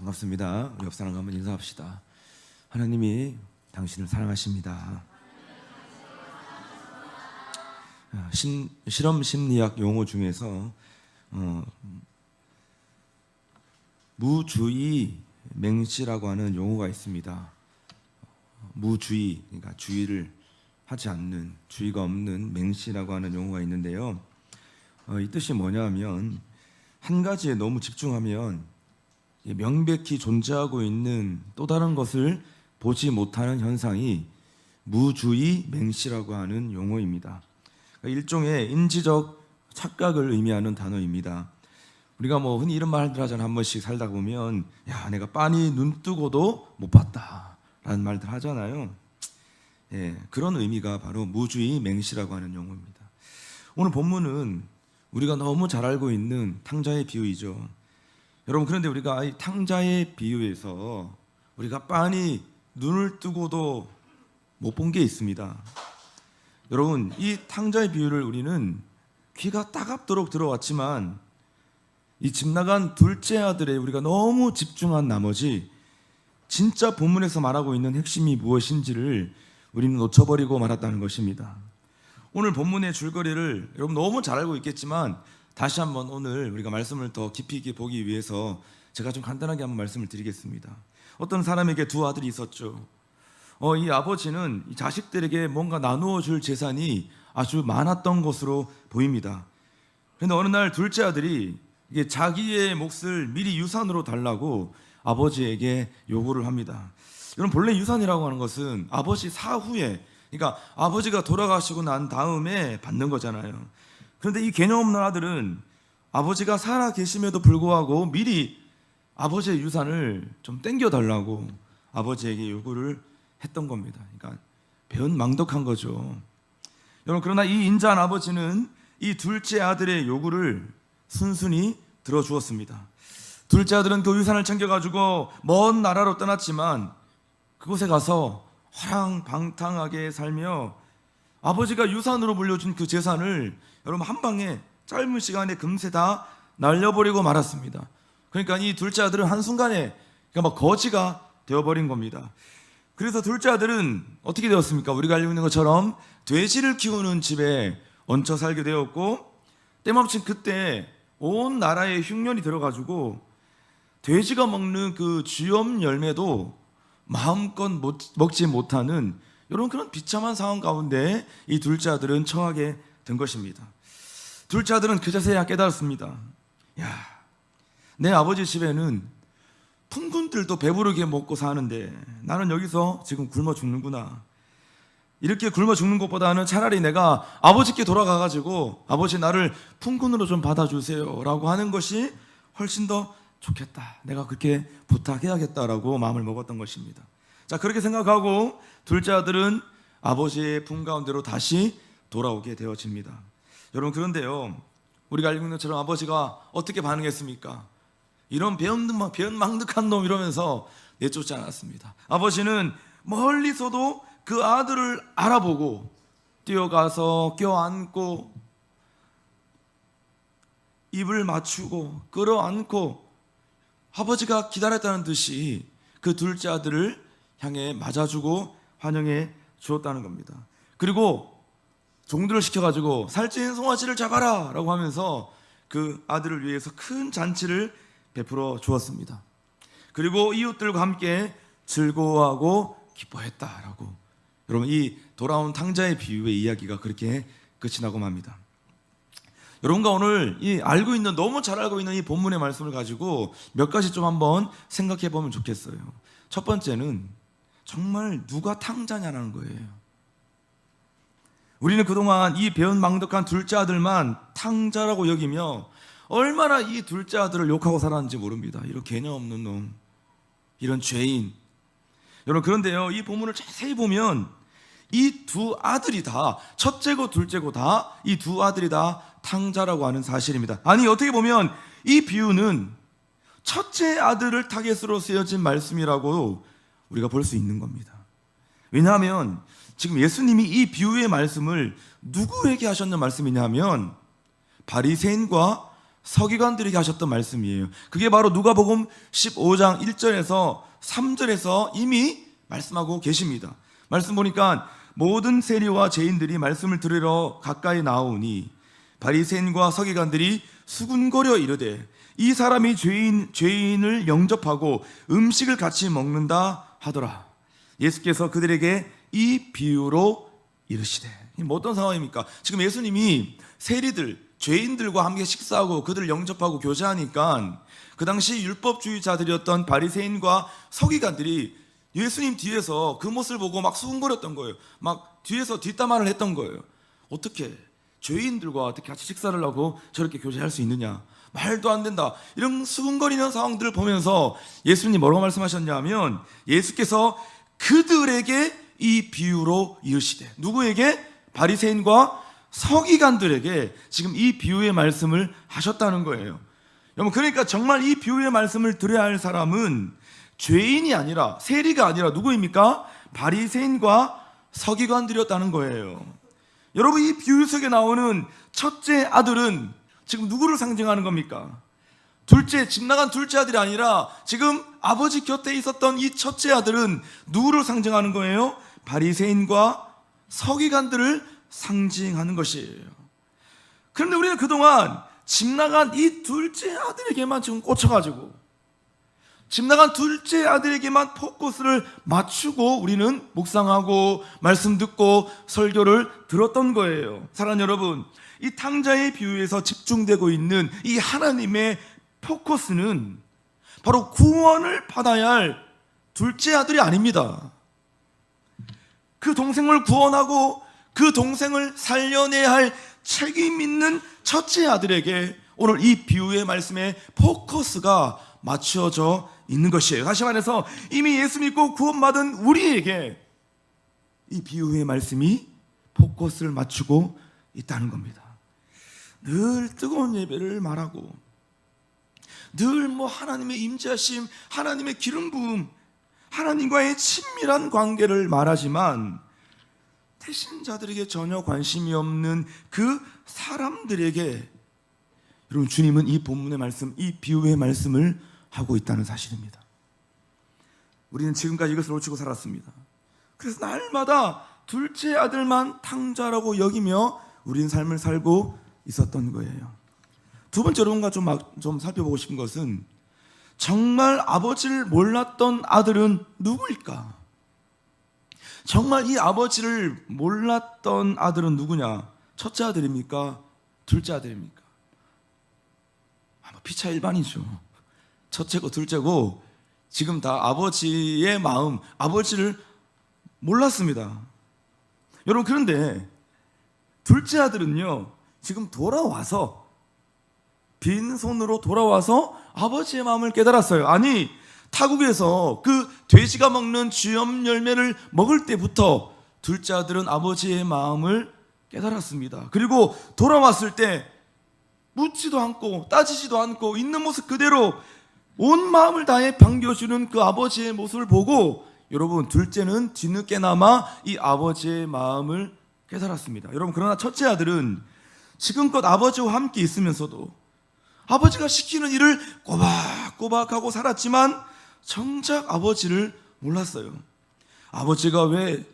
반갑습니다. 우리 옆 사람과 한번 인사합시다. 하나님이 당신을 사랑하십니다. 실험 심리학 용어 중에서 무주의 맹시라고 하는 용어가 있습니다. 무주의, 그러니까 주의를 하지 않는, 주의가 없는 맹시라고 하는 용어가 있는데요. 이 뜻이 뭐냐면 한 가지에 너무 집중하면 명백히 존재하고 있는 또 다른 것을 보지 못하는 현상이 무주의 맹시라고 하는 용어입니다. 일종의 인지적 착각을 의미하는 단어입니다. 우리가 흔히 이런 말들 하잖아요. 한 번씩 살다 보면 야, 내가 빤히 눈 뜨고도 못 봤다 라는 말들 하잖아요. 그런 의미가 바로 무주의 맹시라고 하는 용어입니다. 오늘 본문은 우리가 너무 잘 알고 있는 탕자의 비유이죠. 여러분, 그런데 우리가 이 탕자의 비유에서 우리가 빤히 눈을 뜨고도 못 본 게 있습니다. 여러분, 이 탕자의 비유를 우리는 귀가 따갑도록 들어왔지만 이 집 나간 둘째 아들에 우리가 너무 집중한 나머지 진짜 본문에서 말하고 있는 핵심이 무엇인지를 우리는 놓쳐버리고 말았다는 것입니다. 오늘 본문의 줄거리를 여러분 너무 잘 알고 있겠지만 다시 한번 오늘 우리가 말씀을 더 깊이 있게 보기 위해서 제가 좀 간단하게 한번 말씀을 드리겠습니다. 어떤 사람에게 두 아들이 있었죠. 이 아버지는 이 자식들에게 뭔가 나누어 줄 재산이 아주 많았던 것으로 보입니다. 그런데 어느 날 둘째 아들이 이게 자기의 몫을 미리 유산으로 달라고 아버지에게 요구를 합니다. 여러분, 본래 유산이라고 하는 것은 아버지 사후에, 그러니까 아버지가 돌아가시고 난 다음에 받는 거잖아요. 그런데 이 개념 없는 아들은 아버지가 살아 계심에도 불구하고 미리 아버지의 유산을 좀 땡겨달라고 아버지에게 요구를 했던 겁니다. 그러니까 배은망덕한 거죠. 여러분, 그러나 이 인자한 아버지는 이 둘째 아들의 요구를 순순히 들어주었습니다. 둘째 아들은 그 유산을 챙겨가지고 먼 나라로 떠났지만 그곳에 가서 화랑방탕하게 살며 아버지가 유산으로 물려준 그 재산을 여러분 한 방에 짧은 시간에 금세 다 날려버리고 말았습니다. 그러니까 이 둘째 아들은 한순간에 막 거지가 되어버린 겁니다. 그래서 둘째 아들은 어떻게 되었습니까? 우리가 알고 있는 것처럼 돼지를 키우는 집에 얹혀 살게 되었고, 때마침 그때 온 나라에 흉년이 들어가지고 돼지가 먹는 그 쥐엄 열매도 마음껏 먹지 못하는 이런 그런 비참한 상황 가운데 이 둘째 아들은 처하게 된 것입니다. 둘째 아들은 그제서야 깨달았습니다. 야, 내 아버지 집에는 풍군들도 배부르게 먹고 사는데 나는 여기서 지금 굶어 죽는구나. 이렇게 굶어 죽는 것보다는 차라리 내가 아버지께 돌아가가지고 아버지 나를 풍군으로 좀 받아주세요 라고 하는 것이 훨씬 더 좋겠다. 내가 그렇게 부탁해야겠다라고 마음을 먹었던 것입니다. 자, 그렇게 생각하고 둘째 아들은 아버지의 품 가운데로 다시 돌아오게 되어집니다. 여러분, 그런데요, 우리가 알고 있는 것처럼 아버지가 어떻게 반응했습니까? 이런 배은망덕한 놈 이러면서 내쫓지 않았습니다. 아버지는 멀리서도 그 아들을 알아보고 뛰어가서 껴안고 입을 맞추고 끌어안고 아버지가 기다렸다는 듯이 그 둘째 아들을 향해 맞아주고 환영해 주었다는 겁니다. 그리고 종들을 시켜가지고 살찐 송아지를 잡아라 라고 하면서 그 아들을 위해서 큰 잔치를 베풀어 주었습니다. 그리고 이웃들과 함께 즐거워하고 기뻐했다라고. 여러분, 이 돌아온 탕자의 비유의 이야기가 그렇게 끝이 나고 맙니다. 여러분과 오늘 이 알고 있는, 너무 잘 알고 있는 이 본문의 말씀을 가지고 몇 가지 좀 한번 생각해 보면 좋겠어요. 첫 번째는 정말 누가 탕자냐라는 거예요. 우리는 그동안 이 배은망덕한 둘째 아들만 탕자라고 여기며 얼마나 이 둘째 아들을 욕하고 살았는지 모릅니다. 이런 개념 없는 놈, 이런 죄인. 여러분, 그런데요, 이 본문을 자세히 보면 이 두 아들이 다, 첫째고 둘째고 다, 이 두 아들이 다 탕자라고 하는 사실입니다. 아니, 어떻게 보면 이 비유는 첫째 아들을 타겟으로 쓰여진 말씀이라고 우리가 볼 수 있는 겁니다. 왜냐하면 지금 예수님이 이 비유의 말씀을 누구에게 하셨는 말씀이냐면 바리새인과 서기관들에게 하셨던 말씀이에요. 그게 바로 누가복음 15장 1절에서 3절에서 이미 말씀하고 계십니다. 말씀 보니까 모든 세리와 죄인들이 말씀을 들으러 가까이 나오니 바리새인과 서기관들이 수군거려 이르되 이 사람이 죄인을 영접하고 음식을 같이 먹는다 하더라. 예수께서 그들에게 이 비유로 이르시되, 뭐 어떤 상황입니까? 지금 예수님이 세리들, 죄인들과 함께 식사하고 그들을 영접하고 교제하니까 그 당시 율법주의자들이었던 바리새인과 서기관들이 예수님 뒤에서 그 모습을 보고 막 수군거렸던 거예요. 막 뒤에서 뒷담화를 했던 거예요. 어떻게 죄인들과 어떻게 같이 식사를 하고 저렇게 교제할 수 있느냐, 말도 안 된다, 이런 수군거리는 상황들을 보면서 예수님 뭐라고 말씀하셨냐면, 예수께서 그들에게 이 비유로 이르시되, 누구에게? 바리새인과 서기관들에게 지금 이 비유의 말씀을 하셨다는 거예요. 여러분, 그러니까 정말 이 비유의 말씀을 들어야 할 사람은 죄인이 아니라, 세리가 아니라 누구입니까? 바리새인과 서기관들이었다는 거예요. 여러분, 이 비유 속에 나오는 첫째 아들은 지금 누구를 상징하는 겁니까? 집 나간 둘째 아들이 아니라 지금 아버지 곁에 있었던 이 첫째 아들은 누구를 상징하는 거예요? 바리새인과 서기관들을 상징하는 것이에요. 그런데 우리는 그동안 집 나간 이 둘째 아들에게만 지금 꽂혀가지고, 집 나간 둘째 아들에게만 포커스를 맞추고 우리는 묵상하고 말씀 듣고 설교를 들었던 거예요. 사랑하는 여러분, 이 탕자의 비유에서 집중되고 있는 이 하나님의 포커스는 바로 구원을 받아야 할 둘째 아들이 아닙니다. 그 동생을 구원하고 그 동생을 살려내야 할 책임 있는 첫째 아들에게 오늘 이 비유의 말씀에 포커스가 맞춰져 있는 것이에요. 다시 말해서 이미 예수 믿고 구원받은 우리에게 이 비유의 말씀이 포커스를 맞추고 있다는 겁니다. 늘 뜨거운 예배를 말하고, 늘 하나님의 임재하심, 하나님의 기름 부음, 하나님과의 친밀한 관계를 말하지만 태신자들에게 전혀 관심이 없는 그 사람들에게, 여러분, 주님은 이 본문의 말씀, 이 비유의 말씀을 하고 있다는 사실입니다. 우리는 지금까지 이것을 놓치고 살았습니다. 그래서 날마다 둘째 아들만 탕자라고 여기며 우리는 삶을 살고 있었던 거예요. 두 번째로 뭔가 좀 살펴보고 싶은 것은, 정말 아버지를 몰랐던 아들은 누구일까? 정말 이 아버지를 몰랐던 아들은 누구냐? 첫째 아들입니까? 둘째 아들입니까? 피차 일반이죠. 첫째고 둘째고 지금 다 아버지의 마음, 아버지를 몰랐습니다. 여러분, 그런데 둘째 아들은요, 지금 돌아와서, 빈손으로 돌아와서 아버지의 마음을 깨달았어요. 아니, 타국에서 그 돼지가 먹는 쥐염 열매를 먹을 때부터 둘째 아들은 아버지의 마음을 깨달았습니다. 그리고 돌아왔을 때 묻지도 않고 따지지도 않고 있는 모습 그대로 온 마음을 다해 반겨주는 그 아버지의 모습을 보고, 여러분, 둘째는 뒤늦게나마 이 아버지의 마음을 깨달았습니다. 여러분, 그러나 첫째 아들은 지금껏 아버지와 함께 있으면서도 아버지가 시키는 일을 꼬박꼬박하고 살았지만 정작 아버지를 몰랐어요. 아버지가 왜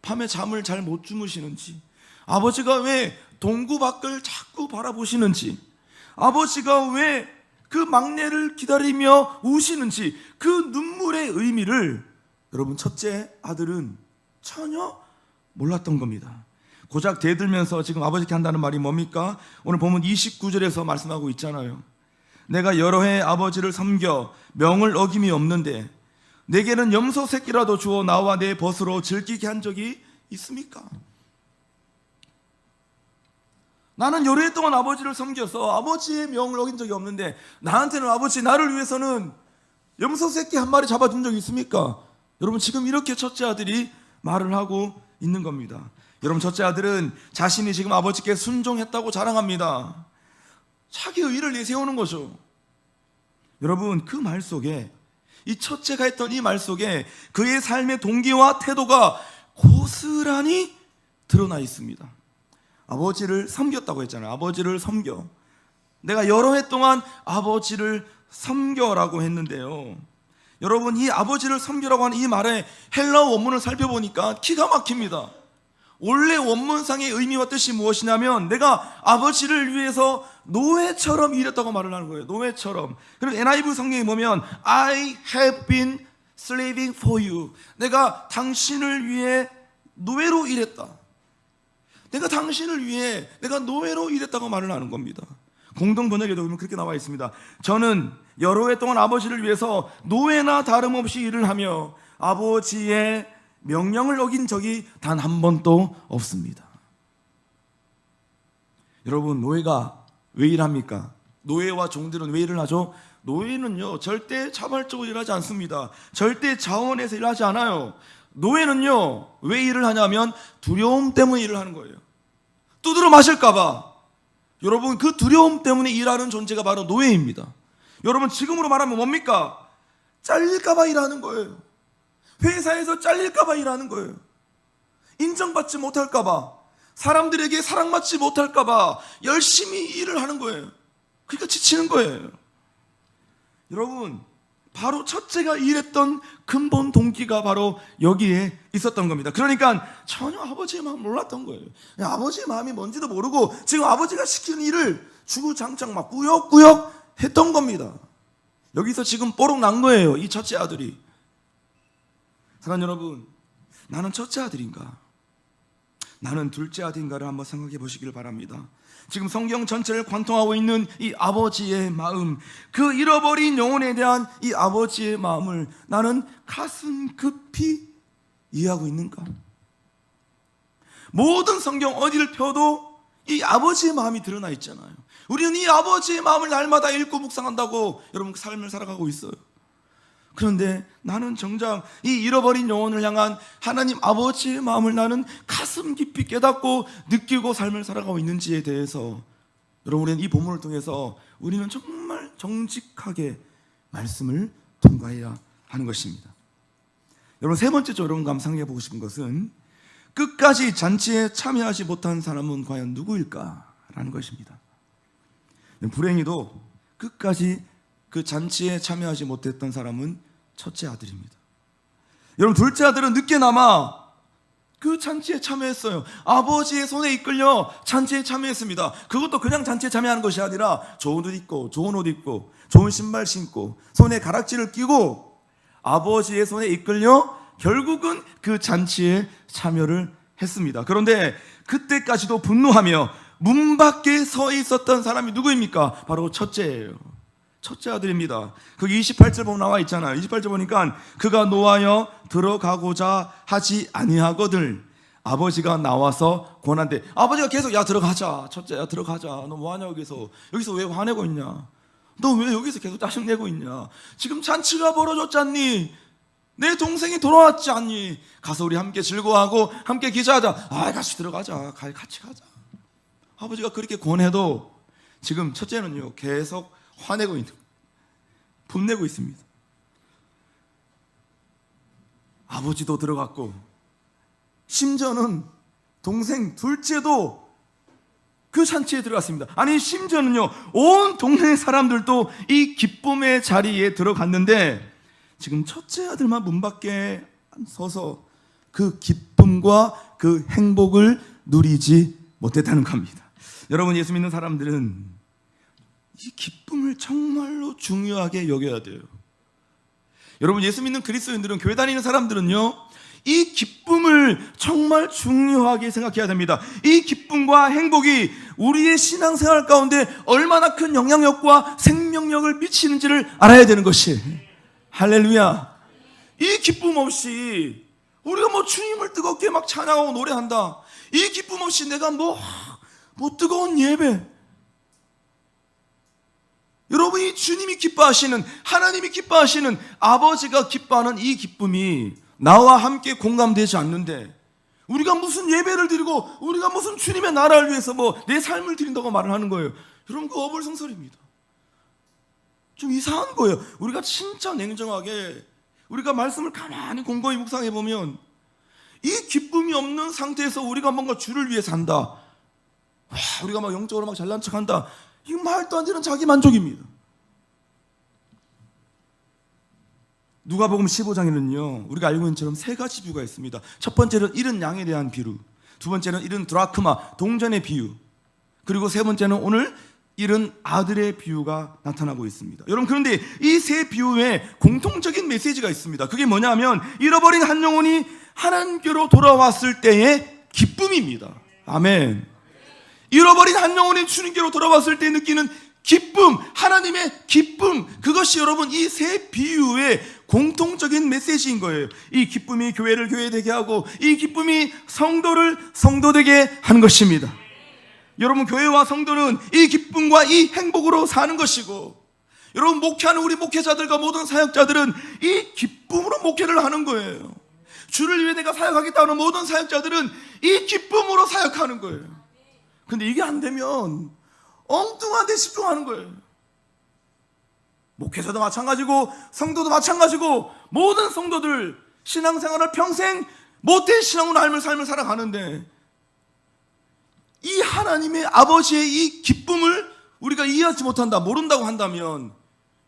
밤에 잠을 잘 못 주무시는지, 아버지가 왜 동구 밖을 자꾸 바라보시는지, 아버지가 왜 그 막내를 기다리며 우시는지, 그 눈물의 의미를 여러분, 첫째 아들은 전혀 몰랐던 겁니다. 고작 대들면서 지금 아버지께 한다는 말이 뭡니까? 오늘 보면 29절에서 말씀하고 있잖아요. 내가 여러 해 아버지를 섬겨 명을 어김이 없는데 내게는 염소 새끼라도 주어 나와 내 벗으로 즐기게 한 적이 있습니까? 나는 여러 해 동안 아버지를 섬겨서 아버지의 명을 어긴 적이 없는데 나한테는 아버지, 나를 위해서는 염소 새끼 한 마리 잡아준 적이 있습니까? 여러분, 지금 이렇게 첫째 아들이 말을 하고 있는 겁니다. 여러분, 첫째 아들은 자신이 지금 아버지께 순종했다고 자랑합니다. 자기의 의를 내세우는 거죠. 여러분, 그 말 속에, 이 첫째가 했던 이 말 속에 그의 삶의 동기와 태도가 고스란히 드러나 있습니다. 아버지를 섬겼다고 했잖아요. 아버지를 섬겨. 내가 여러 해 동안 아버지를 섬겨라고 했는데요. 여러분, 이 아버지를 섬기라고 하는 이 말의 헬라어 원문을 살펴보니까 기가 막힙니다. 원래 원문상의 의미와 뜻이 무엇이냐면 내가 아버지를 위해서 노예처럼 일했다고 말을 하는 거예요. 노예처럼. 그리고 NIV 성경에 보면 I have been slaving for you. 내가 당신을 위해 노예로 일했다. 내가 당신을 위해 내가 노예로 일했다고 말을 하는 겁니다. 공동 번역에도 보면 그렇게 나와 있습니다. 저는 여러 해 동안 아버지를 위해서 노예나 다름없이 일을 하며 아버지의 명령을 어긴 적이 단 한 번도 없습니다. 여러분, 노예가 왜 일합니까? 노예와 종들은 왜 일을 하죠? 노예는요, 절대 자발적으로 일하지 않습니다. 절대 자원해서 일하지 않아요. 노예는요, 왜 일을 하냐면 두려움 때문에 일을 하는 거예요. 두드러 마실까봐. 여러분, 그 두려움 때문에 일하는 존재가 바로 노예입니다. 여러분, 지금으로 말하면 뭡니까? 잘릴까봐 일하는 거예요. 회사에서 잘릴까봐 일하는 거예요. 인정받지 못할까봐, 사람들에게 사랑받지 못할까봐 열심히 일을 하는 거예요. 그러니까 지치는 거예요. 여러분, 바로 첫째가 일했던 근본 동기가 바로 여기에 있었던 겁니다. 그러니까 전혀 아버지의 마음 몰랐던 거예요. 아버지의 마음이 뭔지도 모르고 지금 아버지가 시키는 일을 주구장창 막 꾸역꾸역 했던 겁니다. 여기서 지금 뽀록 난 거예요, 이 첫째 아들이. 사랑하는 여러분, 나는 첫째 아들인가? 나는 둘째 아들인가를 한번 생각해 보시길 바랍니다. 지금 성경 전체를 관통하고 있는 이 아버지의 마음, 그 잃어버린 영혼에 대한 이 아버지의 마음을 나는 가슴 깊이 이해하고 있는가? 모든 성경 어디를 펴도 이 아버지의 마음이 드러나 있잖아요. 우리는 이 아버지의 마음을 날마다 읽고 묵상한다고 여러분 삶을 살아가고 있어요. 그런데 나는 정작 이 잃어버린 영혼을 향한 하나님 아버지의 마음을 나는 가슴 깊이 깨닫고 느끼고 삶을 살아가고 있는지에 대해서 여러분, 우리는 이 본문을 통해서 우리는 정말 정직하게 말씀을 통과해야 하는 것입니다. 여러분, 세 번째 여러분 감상해 보고 싶은 것은 끝까지 잔치에 참여하지 못한 사람은 과연 누구일까라는 것입니다. 불행히도 끝까지 그 잔치에 참여하지 못했던 사람은 첫째 아들입니다. 여러분, 둘째 아들은 늦게나마 그 잔치에 참여했어요. 아버지의 손에 이끌려 잔치에 참여했습니다. 그것도 그냥 잔치에 참여하는 것이 아니라 좋은 옷 입고, 좋은 옷 입고, 좋은 신발 신고, 손에 가락지를 끼고 아버지의 손에 이끌려 결국은 그 잔치에 참여를 했습니다. 그런데 그때까지도 분노하며 문 밖에 서 있었던 사람이 누구입니까? 바로 첫째예요. 첫째 아들입니다. 거기 28절 보면 나와 있잖아요. 28절 보니까 그가 노하여 들어가고자 하지 아니하거늘 아버지가 나와서 권한대. 아버지가 계속 야 들어가자, 첫째야 들어가자. 너 뭐하냐 여기서 왜 화내고 있냐? 너 왜 여기서 계속 짜증내고 있냐? 지금 잔치가 벌어졌잖니? 내 동생이 돌아왔지 않니? 가서 우리 함께 즐거워하고 함께 기자하자. 같이 들어가자. 같이 가자. 아버지가 그렇게 권해도 지금 첫째는요 계속 화내고 있는, 분내고 있습니다. 아버지도 들어갔고 심지어는 동생 둘째도 그 잔치에 들어갔습니다. 아니, 심지어는요 온 동네 사람들도 이 기쁨의 자리에 들어갔는데 지금 첫째 아들만 문 밖에 서서 그 기쁨과 그 행복을 누리지 못했다는 겁니다. 여러분, 예수 믿는 사람들은 이 기쁨을 정말로 중요하게 여겨야 돼요. 여러분, 예수 믿는 그리스도인들은, 교회 다니는 사람들은요 이 기쁨을 정말 중요하게 생각해야 됩니다. 이 기쁨과 행복이 우리의 신앙생활 가운데 얼마나 큰 영향력과 생명력을 미치는지를 알아야 되는 것이, 할렐루야. 이 기쁨 없이 우리가 주님을 뜨겁게 막 찬양하고 노래한다, 이 기쁨 없이 내가 뜨거운 예배, 여러분이 주님이 기뻐하시는, 하나님이 기뻐하시는, 아버지가 기뻐하는 이 기쁨이 나와 함께 공감되지 않는데 우리가 무슨 예배를 드리고 우리가 무슨 주님의 나라를 위해서 내 삶을 드린다고 말을 하는 거예요. 여러분, 그 어불성설입니다. 좀 이상한 거예요. 우리가 진짜 냉정하게 우리가 말씀을 가만히 곰곰이 묵상해 보면 이 기쁨이 없는 상태에서 우리가 뭔가 주를 위해 산다, 우리가 영적으로 잘난 척한다, 이거 말도 안 되는 자기 만족입니다. 누가복음 15장에는요 우리가 알고 있는 것처럼 세 가지 비유가 있습니다. 첫 번째는 잃은 양에 대한 비유, 두 번째는 잃은 드라크마 동전의 비유, 그리고 세 번째는 오늘 잃은 아들의 비유가 나타나고 있습니다. 여러분, 그런데 이 세 비유에 공통적인 메시지가 있습니다. 그게 뭐냐면 잃어버린 한 영혼이 하나님께로 돌아왔을 때의 기쁨입니다. 아멘. 잃어버린 한 영혼이 주님께로 돌아왔을 때 느끼는 기쁨, 하나님의 기쁨, 그것이 여러분 이 세 비유의 공통적인 메시지인 거예요. 이 기쁨이 교회를 교회되게 하고 이 기쁨이 성도를 성도되게 하는 것입니다. 여러분, 교회와 성도는 이 기쁨과 이 행복으로 사는 것이고, 여러분 목회하는 우리 목회자들과 모든 사역자들은 이 기쁨으로 목회를 하는 거예요. 주를 위해 내가 사역하겠다는 모든 사역자들은 이 기쁨으로 사역하는 거예요. 근데 이게 안 되면 엉뚱한 데 집중하는 거예요. 목회자도 마찬가지고 성도도 마찬가지고 모든 성도들 신앙생활을 평생 모태 신앙으로 알면 삶을 살아가는데 이 하나님의 아버지의 이 기쁨을 우리가 이해하지 못한다, 모른다고 한다면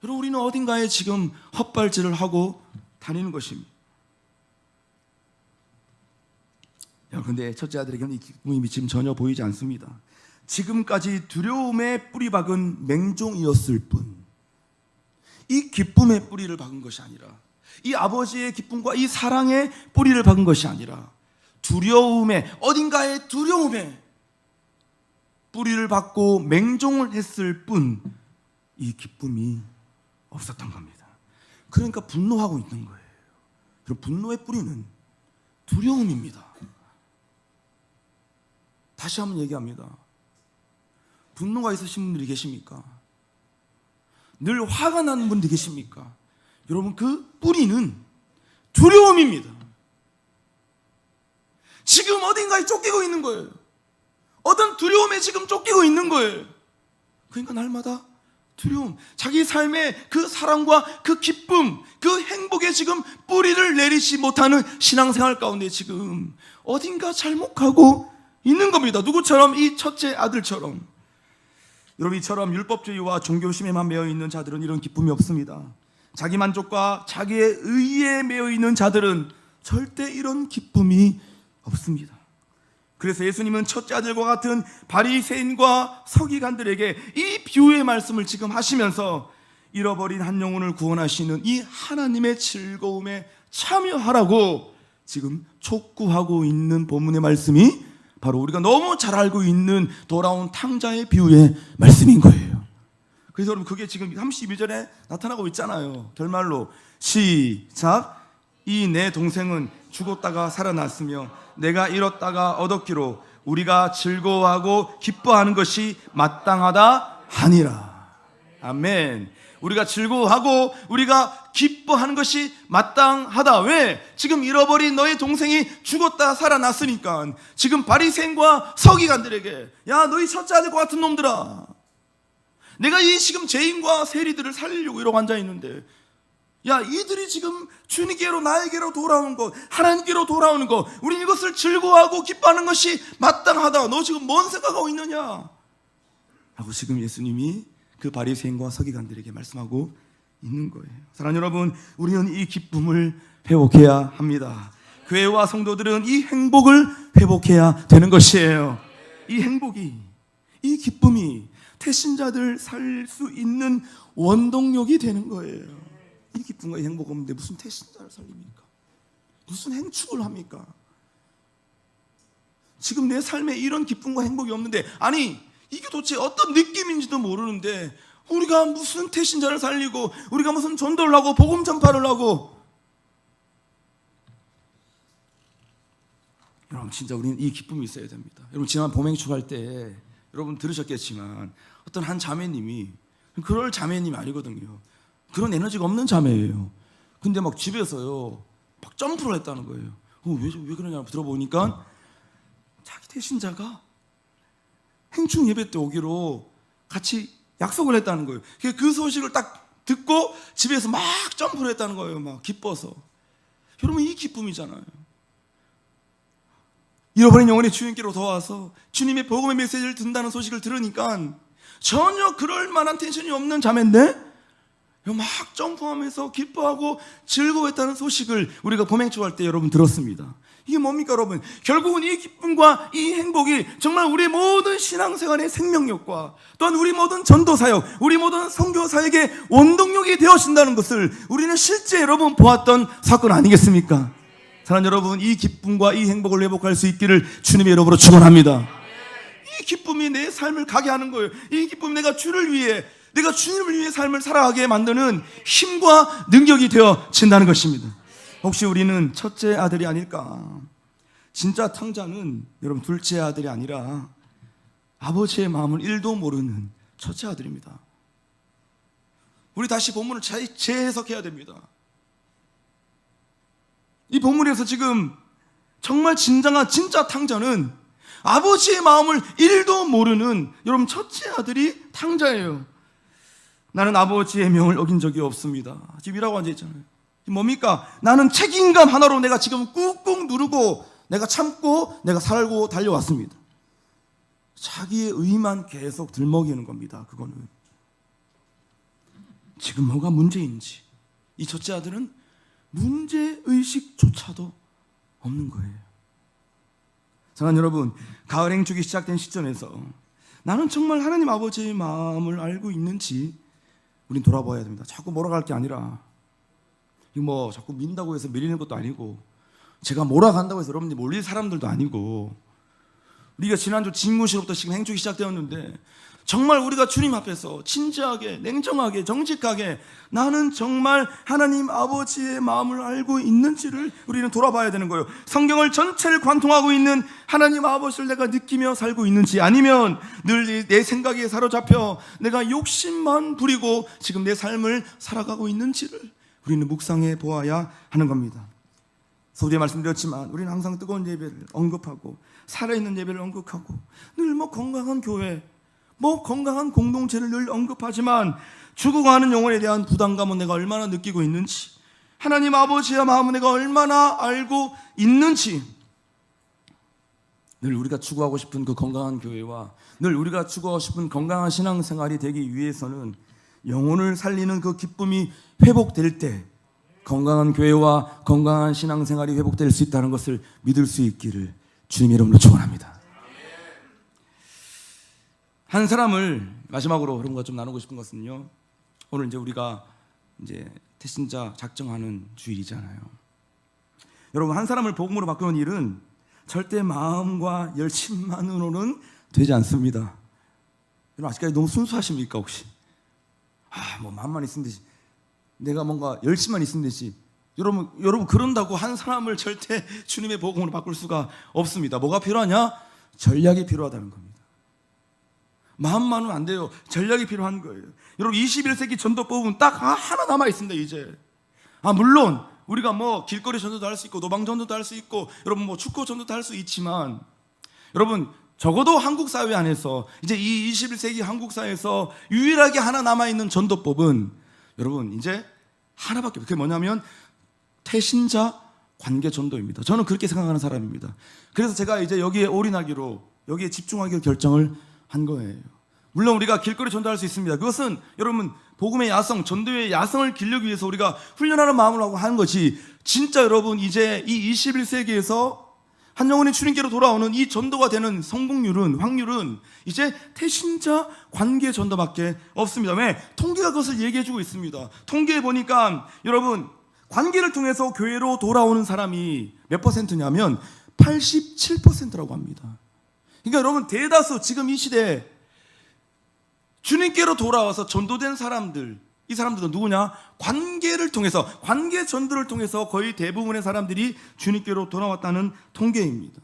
여러분 우리는 어딘가에 지금 헛발질을 하고 다니는 것입니다. 그런데 첫째 아들에게는 이 기쁨이 지금 전혀 보이지 않습니다. 지금까지 두려움에 뿌리 박은 맹종이었을 뿐, 이 기쁨의 뿌리를 박은 것이 아니라, 이 아버지의 기쁨과 이 사랑의 뿌리를 박은 것이 아니라 두려움에, 어딘가의 두려움에 뿌리를 박고 맹종을 했을 뿐 이 기쁨이 없었던 겁니다. 그러니까 분노하고 있는 거예요. 그럼 분노의 뿌리는 두려움입니다. 다시 한번 얘기합니다. 분노가 있으신 분들이 계십니까? 늘 화가 나는 분들이 계십니까? 여러분, 그 뿌리는 두려움입니다. 지금 어딘가에 쫓기고 있는 거예요. 어떤 두려움에 지금 쫓기고 있는 거예요. 그러니까 날마다 두려움, 자기 삶의 그 사랑과 그 기쁨, 그 행복에 지금 뿌리를 내리지 못하는 신앙생활 가운데 지금 어딘가 잘못하고 있는 겁니다. 누구처럼? 이 첫째 아들처럼. 여러분, 이처럼 율법주의와 종교심에만 매여 있는 자들은 이런 기쁨이 없습니다. 자기 만족과 자기의 의의에 매여 있는 자들은 절대 이런 기쁨이 없습니다. 그래서 예수님은 첫째 아들과 같은 바리새인과 서기관들에게 이 비유의 말씀을 지금 하시면서 잃어버린 한 영혼을 구원하시는 이 하나님의 즐거움에 참여하라고 지금 촉구하고 있는 본문의 말씀이 바로 우리가 너무 잘 알고 있는 돌아온 탕자의 비유의 말씀인 거예요. 그래서 여러분, 그게 지금 32절에 나타나고 있잖아요. 결말로 시작. 이 내 동생은 죽었다가 살아났으며 내가 잃었다가 얻었기로 우리가 즐거워하고 기뻐하는 것이 마땅하다 하니라. 아멘. 우리가 즐거워하고 우리가 기뻐하는 것이 마땅하다. 왜? 지금 잃어버린 너의 동생이 죽었다 살아났으니까. 지금 바리새인과 서기관들에게, 야, 너희 첫째 아들과 같은 놈들아, 내가 이 지금 죄인과 세리들을 살리려고 이러고 앉아있는데, 야, 이들이 지금 주님께로, 나에게로 돌아오는 것, 하나님께로 돌아오는 것, 우린 이것을 즐거워하고 기뻐하는 것이 마땅하다. 너 지금 뭔 생각하고 있느냐? 하고 지금 예수님이 그 바리새인과 서기관들에게 말씀하고 있는 거예요. 사랑하는 여러분, 우리는 이 기쁨을 회복해야 합니다. 교회와 성도들은 이 행복을 회복해야 되는 것이에요. 이 행복이, 이 기쁨이 태신자들 살 수 있는 원동력이 되는 거예요. 이 기쁨과 이 행복 없는데 무슨 태신자를 살립니까? 무슨 행축을 합니까? 지금 내 삶에 이런 기쁨과 행복이 없는데, 아니 이게 도대체 어떤 느낌인지도 모르는데 우리가 무슨 태신자를 살리고 우리가 무슨 전도를 하고 복음 전파를 하고. 여러분, 진짜 우리는 이 기쁨이 있어야 됩니다. 여러분, 지난 봄행축할 때 여러분 들으셨겠지만 어떤 한 자매님이, 그럴 자매님이 아니거든요. 그런 에너지가 없는 자매예요. 근데 막 집에서요 막 점프를 했다는 거예요. 왜 그러냐고 들어보니까 자기 태신자가 행충 예배 때 오기로 같이 약속을 했다는 거예요. 그 소식을 딱 듣고 집에서 막 점프를 했다는 거예요. 막 기뻐서. 여러분, 이 기쁨이잖아요. 잃어버린 영혼이 주님께로 더 와서 주님의 복음의 메시지를 듣는다는 소식을 들으니까 전혀 그럴 만한 텐션이 없는 자매인데 막 점프하면서 기뻐하고 즐거워했다는 소식을 우리가 범행초할 때 여러분 들었습니다. 이게 뭡니까 여러분? 결국은 이 기쁨과 이 행복이 정말 우리 모든 신앙생활의 생명력과 또한 우리 모든 전도사역, 우리 모든 선교사역의 원동력이 되어진다는 것을 우리는 실제 여러분 보았던 사건 아니겠습니까? 사랑하는 여러분, 이 기쁨과 이 행복을 회복할 수 있기를 주님의 이름으로 축원합니다. 이 기쁨이 내 삶을 가게 하는 거예요. 이 기쁨이 내가 주님을 위해 삶을 살아가게 만드는 힘과 능력이 되어진다는 것입니다. 혹시 우리는 첫째 아들이 아닐까? 진짜 탕자는 여러분 둘째 아들이 아니라 아버지의 마음을 1도 모르는 첫째 아들입니다. 우리 다시 본문을 재해석해야 됩니다. 이 본문에서 지금 정말 진짜 탕자는 아버지의 마음을 1도 모르는 여러분 첫째 아들이 탕자예요. 나는 아버지의 명을 어긴 적이 없습니다. 지금 이라고 앉아있잖아요. 뭡니까? 나는 책임감 하나로 내가 지금 꾹꾹 누르고 내가 참고 내가 살고 달려왔습니다. 자기의 의만 계속 들먹이는 겁니다. 그거는 지금 뭐가 문제인지 이 첫째 아들은 문제의식조차도 없는 거예요. 사랑하는 여러분, 가을 행축이 시작된 시점에서 나는 정말 하나님 아버지의 마음을 알고 있는지 우린 돌아봐야 됩니다. 자꾸 몰아갈 게 아니라 뭐 자꾸 민다고 해서 밀리는 것도 아니고 제가 몰아간다고 해서 여러분들이 몰릴 사람들도 아니고 우리가 지난주 직무시로부터 지금 행축이 시작되었는데 정말 우리가 주님 앞에서 진지하게 냉정하게 정직하게 나는 정말 하나님 아버지의 마음을 알고 있는지를 우리는 돌아봐야 되는 거예요. 성경을 전체를 관통하고 있는 하나님 아버지를 내가 느끼며 살고 있는지 아니면 늘 내 생각에 사로잡혀 내가 욕심만 부리고 지금 내 삶을 살아가고 있는지를 우리는 묵상해 보아야 하는 겁니다. 서두에 말씀드렸지만 우리는 항상 뜨거운 예배를 언급하고 살아있는 예배를 언급하고 늘 건강한 교회 건강한 공동체를 늘 언급하지만 죽어가는 영혼에 대한 부담감은 내가 얼마나 느끼고 있는지 하나님 아버지의 마음은 내가 얼마나 알고 있는지 늘 우리가 추구하고 싶은 그 건강한 교회와 늘 우리가 추구하고 싶은 건강한 신앙생활이 되기 위해서는 영혼을 살리는 그 기쁨이 회복될 때 건강한 교회와 건강한 신앙생활이 회복될 수 있다는 것을 믿을 수 있기를 주님의 이름으로 축원합니다. 한 사람을 마지막으로 여러분과 좀 나누고 싶은 것은요. 오늘 이제 우리가 태신자 작정하는 주일이잖아요. 여러분 한 사람을 복음으로 바꾸는 일은 절대 마음과 열심만으로는 되지 않습니다. 여러분 아직까지 너무 순수하십니까 혹시? 뭐 마음만 있으면 되지. 내가 뭔가 열심만 있으면 되지. 여러분 그런다고 한 사람을 절대 주님의 복음으로 바꿀 수가 없습니다. 뭐가 필요하냐? 전략이 필요하다는 겁니다. 마음만은 안 돼요. 전략이 필요한 거예요. 여러분 21세기 전도법은 딱 하나 남아 있습니다. 이제 물론 우리가 길거리 전도도 할 수 있고 노방 전도도 할 수 있고 여러분 축구 전도도 할 수 있지만 여러분 적어도 한국 사회 안에서 이제 이 21세기 한국 사회에서 유일하게 하나 남아 있는 전도법은 여러분 이제 하나밖에 없어요. 그게 뭐냐면 태신자 관계 전도입니다. 저는 그렇게 생각하는 사람입니다. 그래서 제가 이제 여기에 올인하기로 여기에 집중하기로 결정을 한 거예요. 물론 우리가 길거리 전도할 수 있습니다. 그것은 여러분 복음의 야성, 전도의 야성을 기르기 위해서 우리가 훈련하는 마음을 하고 하는 것이 진짜 여러분 이제 이 21세기에서 한 영혼이 주님께로 돌아오는 이 전도가 되는 확률은 이제 태신자 관계 전도밖에 없습니다. 왜? 통계가 그것을 얘기해주고 있습니다. 통계에 보니까 여러분 관계를 통해서 교회로 돌아오는 사람이 몇 %냐면 87%라고 합니다. 그러니까 여러분 대다수 지금 이 시대에 주님께로 돌아와서 전도된 사람들, 이 사람들은 누구냐? 관계를 통해서, 관계 전도를 통해서 거의 대부분의 사람들이 주님께로 돌아왔다는 통계입니다.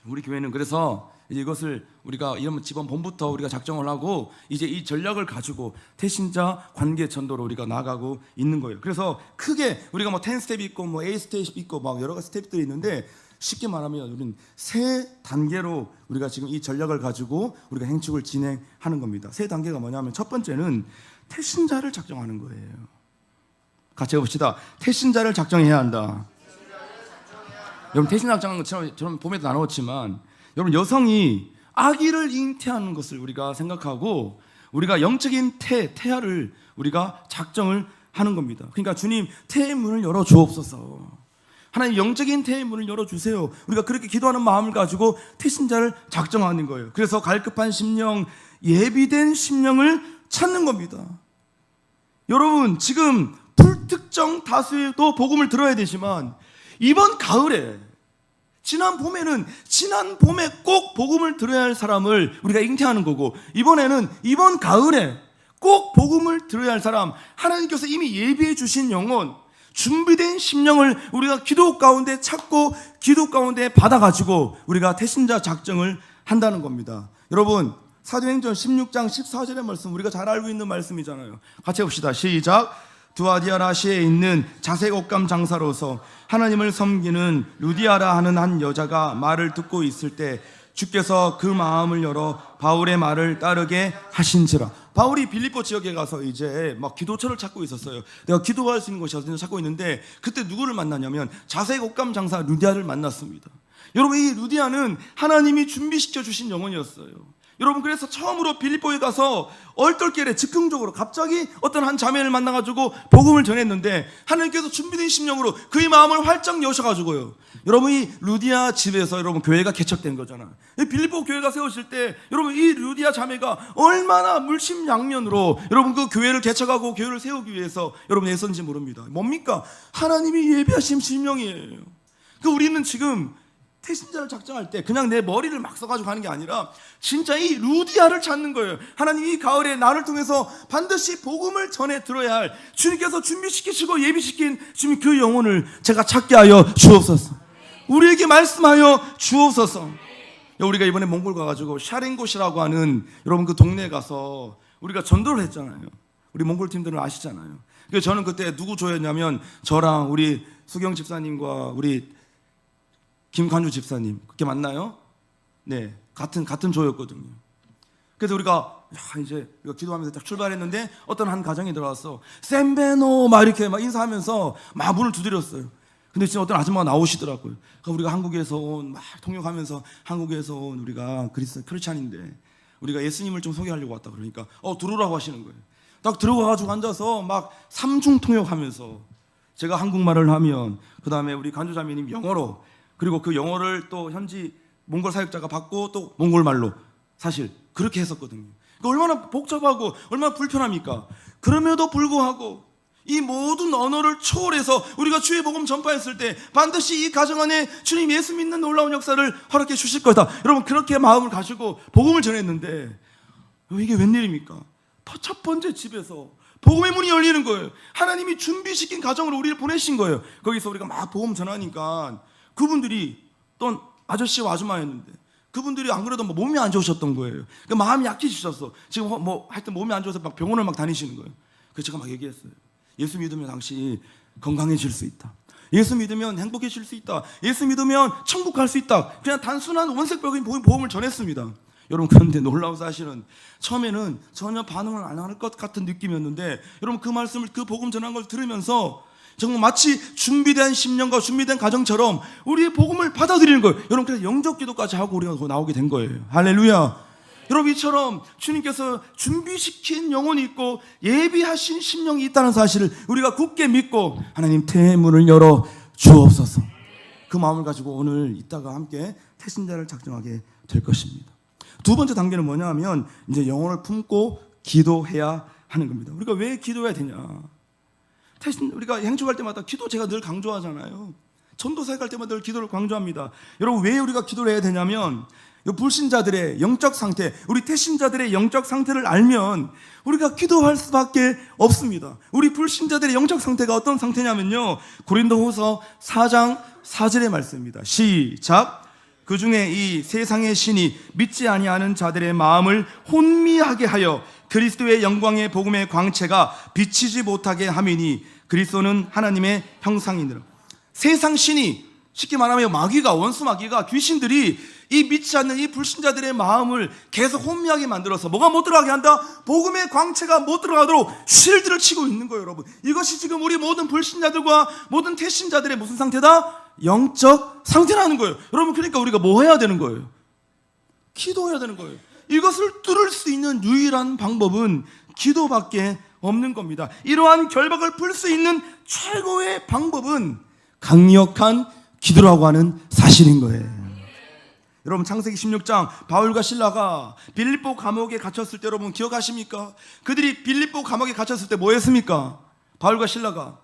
우리 교회는 그래서 이것을 우리가 이런 지번 봄부터 우리가 작정을 하고 이제 이 전략을 가지고 태신자 관계 전도로 우리가 나가고 있는 거예요. 그래서 크게 우리가 10스텝이 있고 A 스텝이 있고 여러 가지 스텝들이 있는데 쉽게 말하면 우리는 3단계로 우리가 지금 이 전략을 가지고 우리가 행축을 진행하는 겁니다. 3단계가 뭐냐면 첫 번째는 태신자를 작정하는 거예요. 같이 해봅시다. 태신자를 작정해야 한다. 여러분 태신자 작정은 저는 봄에도 나눴지만 여러분 여성이 아기를 잉태하는 것을 우리가 생각하고 우리가 영적인 태아를 우리가 작정을 하는 겁니다. 그러니까 주님, 태의 문을 열어 주옵소서. 하나님, 영적인 태의 문을 열어주세요. 우리가 그렇게 기도하는 마음을 가지고 태신자를 작정하는 거예요. 그래서 갈급한 심령, 예비된 심령을 찾는 겁니다. 여러분, 지금 불특정 다수에도 복음을 들어야 되지만 이번 가을에, 지난 봄에 꼭 복음을 들어야 할 사람을 우리가 잉태하는 거고, 이번 가을에 꼭 복음을 들어야 할 사람, 하나님께서 이미 예비해 주신 영혼, 준비된 심령을 우리가 기도 가운데 찾고 기도 가운데 받아가지고 우리가 태신자 작정을 한다는 겁니다. 여러분, 사도행전 16장 14절의 말씀, 우리가 잘 알고 있는 말씀이잖아요. 같이 봅시다. 시작. 두아디아라시에 있는 자색 옷감 장사로서 하나님을 섬기는 루디아라 하는 한 여자가 말을 듣고 있을 때 주께서 그 마음을 열어 바울의 말을 따르게 하신지라. 바울이 빌립보 지역에 가서 이제 막 기도처를 찾고 있었어요. 내가 기도할 수 있는 곳이 어딘지 찾고 있는데, 그때 누구를 만나냐면 자색 옷감 장사 루디아를 만났습니다. 여러분, 이 루디아는 하나님이 준비시켜 주신 영혼이었어요. 여러분, 그래서 처음으로 빌립보에 가서 얼떨결에 즉흥적으로 갑자기 어떤 한 자매를 만나가지고 복음을 전했는데, 하나님께서 준비된 심령으로 그의 마음을 활짝 여셔가지고요, 여러분, 이 루디아 집에서 여러분 교회가 개척된 거잖아요. 빌립보 교회가 세워질 때 여러분, 이 루디아 자매가 얼마나 물심양면으로 여러분 그 교회를 개척하고 교회를 세우기 위해서 여러분 애썼는지 모릅니다. 뭡니까? 하나님이 예비하신 심령이에요. 우리는 지금 태신자를 작정할 때 그냥 내 머리를 막 써가지고 하는 게 아니라 진짜 이 루디아를 찾는 거예요. 하나님, 이 가을에 나를 통해서 반드시 복음을 전해 들어야 할, 주님께서 준비시키시고 예비시킨 주님 그 영혼을 제가 찾게 하여 주옵소서. 우리에게 말씀하여 주옵소서. 우리가 이번에 몽골 가가지고 샤랭곳이라고 하는 여러분 그 동네에 가서 우리가 전도를 했잖아요. 우리 몽골 팀들은 아시잖아요. 그래서 저는 그때 누구 조였냐면 저랑 우리 수경 집사님과 우리 김관주 집사님, 그렇게 맞나요? 네, 같은 조였거든요. 그래서 우리가 이제 기도하면서 딱 출발했는데 어떤 한 가정이 들어와서 셈베노 막 이렇게 막 인사하면서 막 문을 두드렸어요. 근데 진짜 어떤 아줌마가 나오시더라고요. 우리가 한국에서 온, 막 통역하면서 한국에서 온 우리가 크리스찬인데 우리가 예수님을 좀 소개하려고 왔다. 그러니까 들어오라고 하시는 거예요. 딱 들어가가지고 앉아서 막 삼중 통역하면서 제가 한국말을 하면, 그 다음에 우리 간주자매님 영어로, 그리고 그 영어를 또 현지 몽골 사역자가 받고 또 몽골말로, 사실 그렇게 했었거든요. 그러니까 얼마나 복잡하고 얼마나 불편합니까? 그럼에도 불구하고 이 모든 언어를 초월해서 우리가 주의 복음 전파했을 때 반드시 이 가정 안에 주님 예수 믿는 놀라운 역사를 허락해 주실 거다. 여러분, 그렇게 마음을 가지고 복음을 전했는데 이게 웬일입니까? 첫 번째 집에서 복음의 문이 열리는 거예요. 하나님이 준비시킨 가정으로 우리를 보내신 거예요. 거기서 우리가 막 복음 전하니까 그분들이 또 아저씨와 아줌마였는데 그분들이 안 그래도 몸이 안 좋으셨던 거예요. 그러니까 마음이 약해지셨어. 지금 하여튼 몸이 안 좋아서 막 병원을 막 다니시는 거예요. 그래서 제가 막 얘기했어요. 예수 믿으면 당신이 건강해질 수 있다. 예수 믿으면 행복해질 수 있다. 예수 믿으면 천국 갈 수 있다. 그냥 단순한 원색적인 복음을 전했습니다. 여러분, 그런데 놀라운 사실은 처음에는 전혀 반응을 안 할 것 같은 느낌이었는데, 여러분 그 말씀을, 그 복음 전한 걸 들으면서 정말 마치 준비된 심령과 준비된 가정처럼 우리의 복음을 받아들이는 거예요. 여러분, 그래서 영접 기도까지 하고 우리가 나오게 된 거예요. 할렐루야. 여러분, 이처럼 주님께서 준비시킨 영혼이 있고 예비하신 심령이 있다는 사실을 우리가 굳게 믿고 하나님 태의 문을 열어 주옵소서. 그 마음을 가지고 오늘 이따가 함께 태신자를 작정하게 될 것입니다. 두 번째 단계는 뭐냐 하면 이제 영혼을 품고 기도해야 하는 겁니다. 우리가 왜 기도해야 되냐? 우리가 행축할 때마다 기도 제가 늘 강조하잖아요. 전도사역 할 때마다 늘 기도를 강조합니다. 여러분, 왜 우리가 기도를 해야 되냐면 불신자들의 영적 상태, 우리 태신자들의 영적 상태를 알면 우리가 기도할 수밖에 없습니다. 우리 불신자들의 영적 상태가 어떤 상태냐면요, 고린도후서 4장 4절의 말씀입니다. 시작. 그 중에 이 세상의 신이 믿지 아니하는 자들의 마음을 혼미하게 하여 그리스도의 영광의 복음의 광채가 비치지 못하게 함이니 그리스도는 하나님의 형상이니라. 세상 신이, 쉽게 말하면 마귀가, 원수 마귀가, 귀신들이 이 믿지 않는 이 불신자들의 마음을 계속 혼미하게 만들어서 뭐가 못 들어가게 한다? 복음의 광채가 못 들어가도록 쉴드를 치고 있는 거예요. 여러분, 이것이 지금 우리 모든 불신자들과 모든 태신자들의 무슨 상태다? 영적 상태라는 거예요. 여러분, 그러니까 우리가 뭐 해야 되는 거예요? 기도해야 되는 거예요. 이것을 뚫을 수 있는 유일한 방법은 기도밖에 없는 겁니다. 이러한 결박을 풀 수 있는 최고의 방법은 강력한 기도라고 하는 사실인 거예요. 여러분, 창세기 16장 바울과 신라가 빌립보 감옥에 갇혔을 때 여러분 기억하십니까? 그들이 빌립보 감옥에 갇혔을 때 뭐 했습니까? 바울과 신라가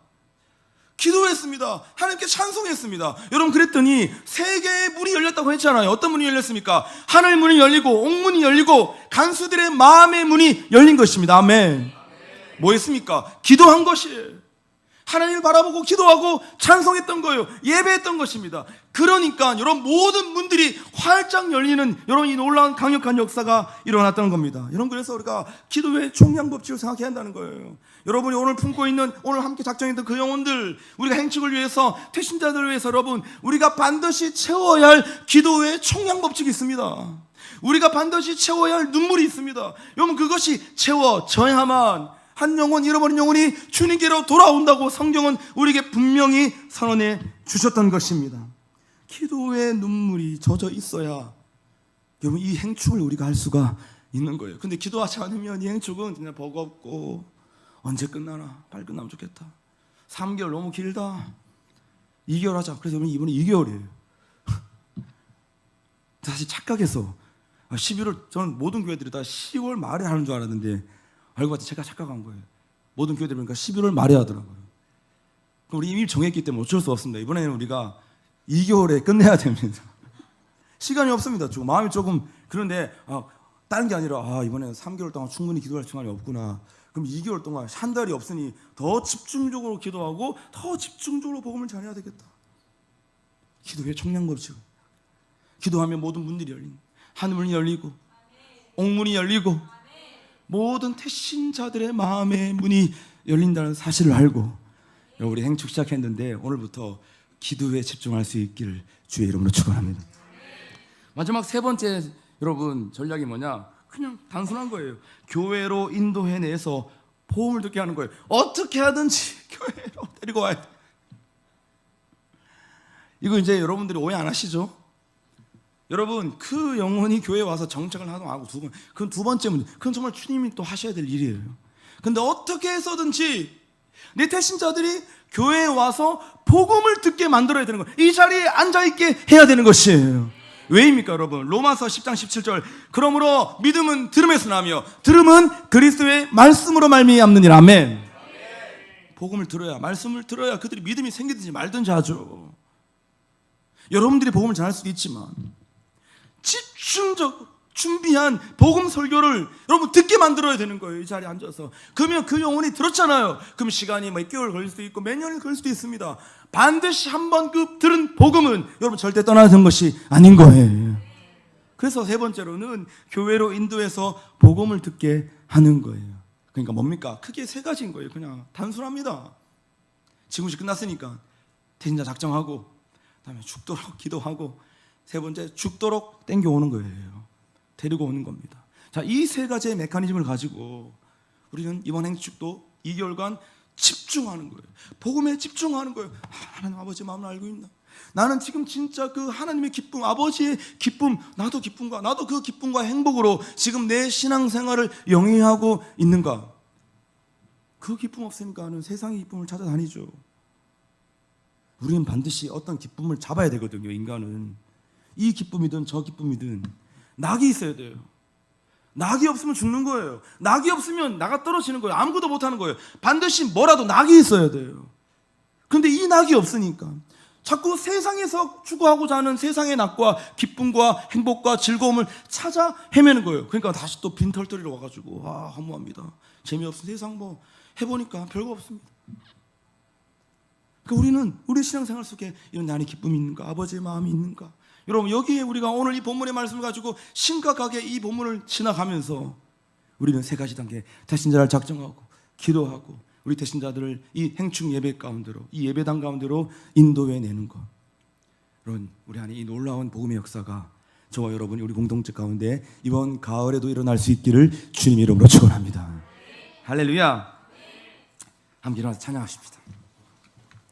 기도했습니다. 하나님께 찬송했습니다. 여러분, 그랬더니 세 개의 문이 열렸다고 했잖아요. 어떤 문이 열렸습니까? 하늘 문이 열리고 옥문이 열리고 간수들의 마음의 문이 열린 것입니다. 아멘. 뭐 했습니까? 기도한 것이에요. 하나님을 바라보고 기도하고 찬송했던 거예요. 예배했던 것입니다. 그러니까 여러분, 모든 문들이 활짝 열리는 여러분, 이 놀라운 강력한 역사가 일어났다는 겁니다. 여러분, 그래서 우리가 기도의 총량 법칙을 생각해야 한다는 거예요. 여러분이 오늘 품고 있는, 오늘 함께 작정했던 그 영혼들, 우리가 행축을 위해서, 태신자들을 위해서 여러분, 우리가 반드시 채워야 할 기도의 총량 법칙이 있습니다. 우리가 반드시 채워야 할 눈물이 있습니다. 여러분, 그것이 채워져야만 한 영혼, 잃어버린 영혼이 주님께로 돌아온다고 성경은 우리에게 분명히 선언해 주셨던 것입니다. 기도의 눈물이 젖어 있어야 여러분, 이 행축을 우리가 할 수가 있는 거예요. 근데 기도하지 않으면 이 행축은 그냥 버겁고 언제 끝나나, 빨리 끝나면 좋겠다, 3개월 너무 길다, 2개월 하자. 그래서 여러분, 이번에 2개월이에요 사실 착각해서 11월, 저는 모든 교회들이 다 10월 말에 하는 줄 알았는데 알고 봤더니 제가 착각한 거예요. 모든 교회들 보니까 11월 말에 하더라고요. 그럼 우리 이미 정했기 때문에 어쩔 수 없습니다. 이번에는 우리가 2개월에 끝내야 됩니다. 시간이 없습니다. 조금 마음이 조금 그런데 다른 게 아니라 이번에는 3개월 동안 충분히 기도할 시간이 없구나. 그럼 2개월 동안 한 달이 없으니 더 집중적으로 기도하고 더 집중적으로 복음을 전해야 되겠다. 기도의 총량 법칙. 기도하면 모든 문들이 열리고 하늘문이 열리고 옥문이 열리고 모든 태신자들의 마음의 문이 열린다는 사실을 알고 우리 행축 시작했는데 오늘부터 기도에 집중할 수 있기를 주의 이름으로 축원합니다. 마지막 세 번째 여러분 전략이 뭐냐? 그냥 단순한 거예요. 교회로 인도해내서 복음을 듣게 하는 거예요. 어떻게 하든지 교회로 데리고 와야 돼. 이거 이제 여러분들이 오해 안 하시죠? 여러분, 그 영혼이 교회에 와서 정착을 하고 그건 두 번째 문제. 그건 정말 주님이 또 하셔야 될 일이에요. 근데 어떻게 해서든지 내 태신자들이 교회에 와서 복음을 듣게 만들어야 되는 거예요. 이 자리에 앉아있게 해야 되는 것이에요. 왜입니까 여러분? 로마서 10장 17절 그러므로 믿음은 들음에서 나며 들음은 그리스도의 말씀으로 말미암느니라. 아멘. 복음을 들어야, 말씀을 들어야 그들이 믿음이 생기든지 말든지 하죠. 여러분들이 복음을 전할 수도 있지만 집중적으로 준비한 복음 설교를 여러분 듣게 만들어야 되는 거예요. 이 자리에 앉아서. 그러면 그 영혼이 들었잖아요. 그럼 시간이 몇 개월 걸릴 수도 있고 몇 년이 걸릴 수도 있습니다. 반드시 한번 그 들은 복음은 여러분 절대 떠나야 되는 것이 아닌 거예요. 그래서 세 번째로는 교회로 인도해서 복음을 듣게 하는 거예요. 그러니까 뭡니까? 크게 세 가지인 거예요. 그냥 단순합니다. 지금씩 끝났으니까 대신자 작정하고, 그다음에 죽도록 기도하고, 세 번째 죽도록 땡겨오는 거예요. 데리고 오는 겁니다. 자, 이 세 가지의 메커니즘을 가지고 우리는 이번 행축도 2개월간 집중하는 거예요. 복음에 집중하는 거예요. 하나님 아버지 마음을 알고 있나? 나는 지금 진짜 그 하나님의 기쁨, 아버지의 기쁨, 나도 그 기쁨과 행복으로 지금 내 신앙생활을 영위하고 있는가? 그 기쁨 없으니까는 세상의 기쁨을 찾아다니죠. 우리는 반드시 어떤 기쁨을 잡아야 되거든요. 인간은 이 기쁨이든 저 기쁨이든 낙이 있어야 돼요. 낙이 없으면 죽는 거예요. 낙이 없으면 나가 떨어지는 거예요. 아무것도 못하는 거예요. 반드시 뭐라도 낙이 있어야 돼요. 그런데 이 낙이 없으니까 자꾸 세상에서 추구하고자 하는 세상의 낙과 기쁨과 행복과 즐거움을 찾아 헤매는 거예요. 그러니까 다시 또 빈털터리로 와가지고 허무합니다. 재미없은 세상 뭐 해보니까 별거 없습니다. 그러니까 우리는 우리 신앙생활 속에 이런 나의 기쁨이 있는가? 아버지의 마음이 있는가? 여러분, 여기에 우리가 오늘 이 본문의 말씀을 가지고 심각하게 이 본문을 지나가면서 우리는 세 가지 단계, 태신자를 작정하고 기도하고 우리 태신자들을 이 행축 예배 가운데로, 이 예배당 가운데로 인도해 내는 것. 여러분, 우리 안에 이 놀라운 복음의 역사가 저와 여러분이 우리 공동체 가운데 이번 가을에도 일어날 수 있기를 주님 이름으로 축원합니다. 할렐루야. 함께 일어나서 찬양하십시다.